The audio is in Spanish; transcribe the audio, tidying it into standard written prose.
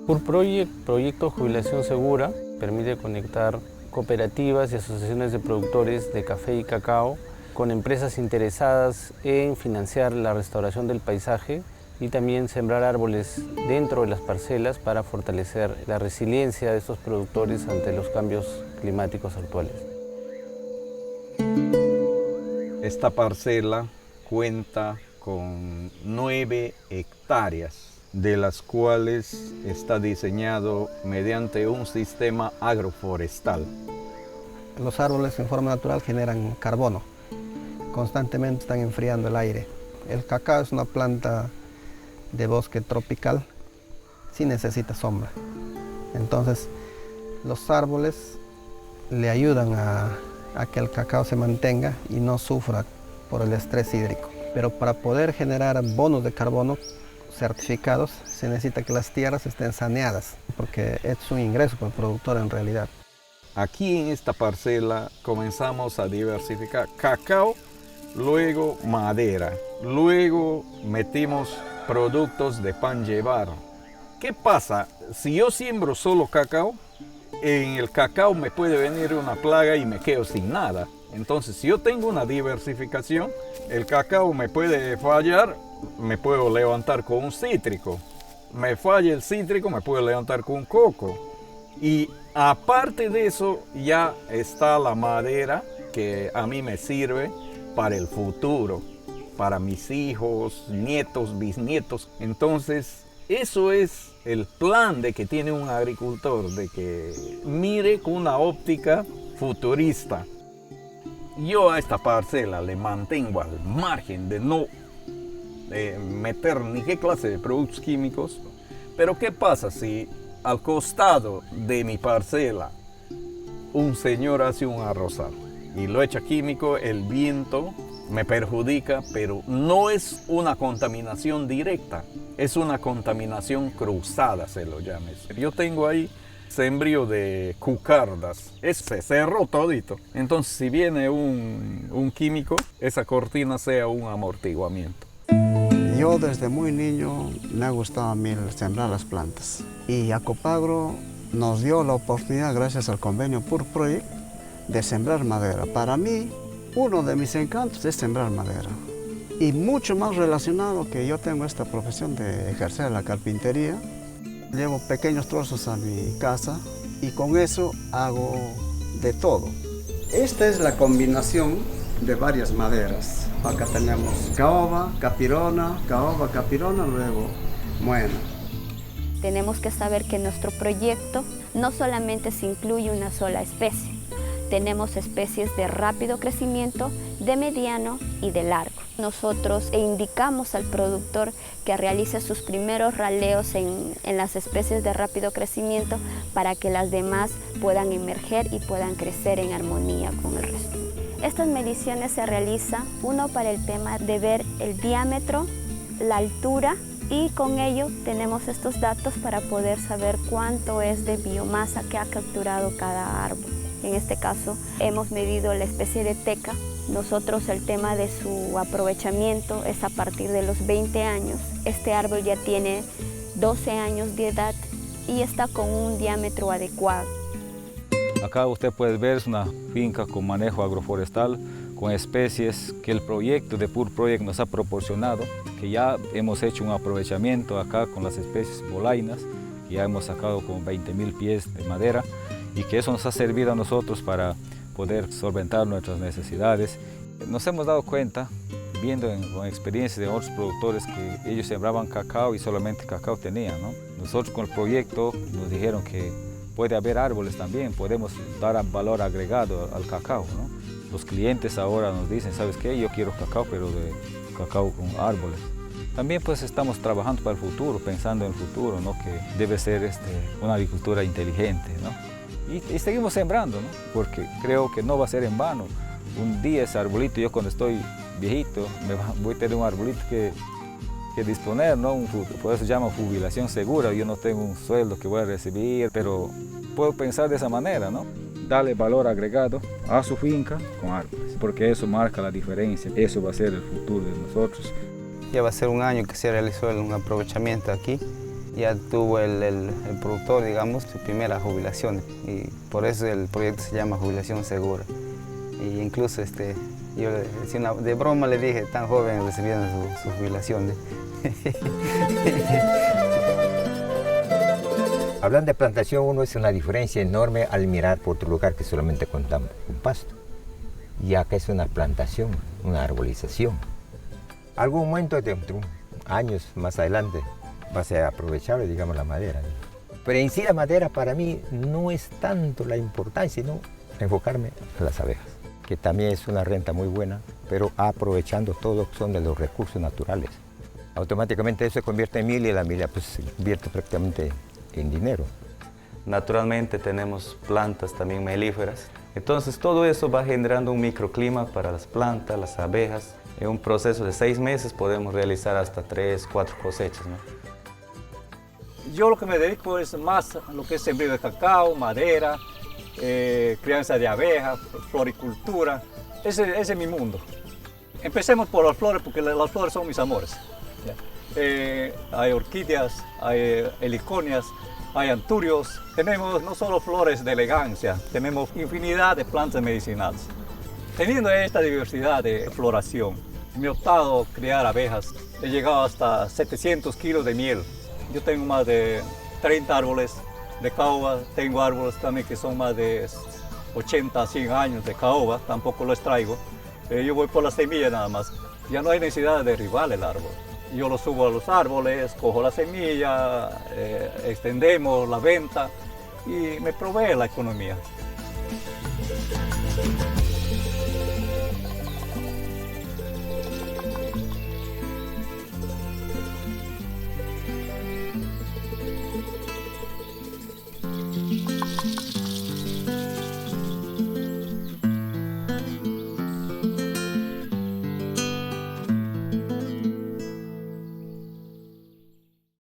Proyecto Jubilación Segura, permite conectar cooperativas y asociaciones de productores de café y cacao con empresas interesadas en financiar la restauración del paisaje y también sembrar árboles dentro de las parcelas para fortalecer la resiliencia de estos productores ante los cambios climáticos actuales. Esta parcela cuenta con 9 hectáreas, de las cuales está diseñado mediante un sistema agroforestal. Los árboles en forma natural generan carbono, constantemente están enfriando el aire. El cacao es una planta de bosque tropical, sí necesita sombra. Entonces, los árboles le ayudan a que el cacao se mantenga y no sufra por el estrés hídrico. Pero para poder generar bonos de carbono certificados, se necesita que las tierras estén saneadas, porque es un ingreso para el productor en realidad. Aquí en esta parcela comenzamos a diversificar cacao, luego madera, luego metimos productos de pan llevar. ¿Qué pasa? Si yo siembro solo cacao, en el cacao me puede venir una plaga y me quedo sin nada. Entonces, si yo tengo una diversificación, el cacao me puede fallar, me puedo levantar con un cítrico. Me falla el cítrico, me puedo levantar con un coco. Y aparte de eso, ya está la madera que a mí me sirve para el futuro, para mis hijos, nietos, bisnietos. Entonces, eso es el plan de que tiene un agricultor, de que mire con una óptica futurista. Yo a esta parcela le mantengo al margen de no meter ni qué clase de productos químicos. Pero ¿qué pasa si al costado de mi parcela un señor hace un arrozal y lo echa químico? El viento me perjudica, pero no es una contaminación directa, es una contaminación cruzada, se lo llama. Yo tengo ahí sembrío de cucardas, se cerró todito. Entonces, si viene un químico, esa cortina sea un amortiguamiento. Yo desde muy niño me ha gustado a mí sembrar las plantas. Y Acopagro nos dio la oportunidad, gracias al convenio Pur Project, de sembrar madera. Para mí, uno de mis encantos es sembrar madera. Y mucho más relacionado que yo tengo esta profesión de ejercer la carpintería. Llevo pequeños trozos a mi casa y con eso hago de todo. Esta es la combinación de varias maderas. Acá tenemos caoba, capirona, luego muena. Tenemos que saber que nuestro proyecto no solamente se incluye una sola especie. Tenemos especies de rápido crecimiento, de mediano y de largo. Nosotros indicamos al productor que realice sus primeros raleos en las especies de rápido crecimiento para que las demás puedan emerger y puedan crecer en armonía con el resto. Estas mediciones se realizan, uno para el tema de ver el diámetro, la altura, y con ello tenemos estos datos para poder saber cuánto es de biomasa que ha capturado cada árbol. En este caso hemos medido la especie de teca. Nosotros el tema de su aprovechamiento es a partir de los 20 años. Este árbol ya tiene 12 años de edad y está con un diámetro adecuado. Acá usted puede ver, es una finca con manejo agroforestal, con especies que el proyecto de Pur Project nos ha proporcionado, que ya hemos hecho un aprovechamiento acá con las especies bolainas, que ya hemos sacado con 20.000 pies de madera, y que eso nos ha servido a nosotros para poder solventar nuestras necesidades. Nos hemos dado cuenta, viendo con experiencias de otros productores, que ellos sembraban cacao y solamente cacao tenían, ¿no? Nosotros con el proyecto nos dijeron que puede haber árboles también, podemos dar valor agregado al cacao, ¿no? Los clientes ahora nos dicen, ¿sabes qué? Yo quiero cacao, pero de cacao con árboles. También pues estamos trabajando para el futuro, pensando en el futuro, ¿no? Que debe ser una agricultura inteligente, ¿no? Y seguimos sembrando, ¿no? Porque creo que no va a ser en vano. Un día ese arbolito, yo cuando estoy viejito, voy a tener un arbolito que disponer, ¿no? Por eso se llama jubilación segura. Yo no tengo un sueldo que voy a recibir, pero puedo pensar de esa manera, ¿no? Darle valor agregado a su finca con árboles, porque eso marca la diferencia. Eso va a ser el futuro de nosotros. Ya va a ser un año que se realizó un aprovechamiento aquí ya tuvo el productor, digamos, su primera jubilación, y por eso el proyecto se llama Jubilación Segura. Y incluso yo de broma le dije, tan joven recibiendo su jubilación. Hablando de plantación, uno es una diferencia enorme al mirar por otro lugar que solamente contamos con pasto. Y acá es una plantación, una arbolización. Algún momento, dentro de años más adelante, va a ser aprovechable, digamos, la madera. Pero en sí la madera para mí no es tanto la importancia, sino enfocarme a las abejas, que también es una renta muy buena, pero aprovechando todo lo que son de los recursos naturales. Automáticamente eso se convierte en miel y la miel pues, se convierte prácticamente en dinero. Naturalmente tenemos plantas también melíferas. Entonces todo eso va generando un microclima para las plantas, las abejas. En un proceso de 6 meses podemos realizar hasta 3, 4 cosechas, ¿no? Yo lo que me dedico es más a lo que es sembrío de cacao, madera, crianza de abejas, floricultura. Ese es mi mundo. Empecemos por las flores porque las flores son mis amores. Hay orquídeas, hay heliconias, hay anturios. Tenemos no solo flores de elegancia, tenemos infinidad de plantas medicinales. Teniendo esta diversidad de floración, me he optado a criar abejas. He llegado hasta 700 kilos de miel. Yo tengo más de 30 árboles de caoba, tengo árboles también que son más de 80 a 100 años de caoba, tampoco los traigo. Yo voy por la semilla nada más. Ya no hay necesidad de derribar el árbol. Yo lo subo a los árboles, cojo la semilla, extendemos la venta y me provee la economía.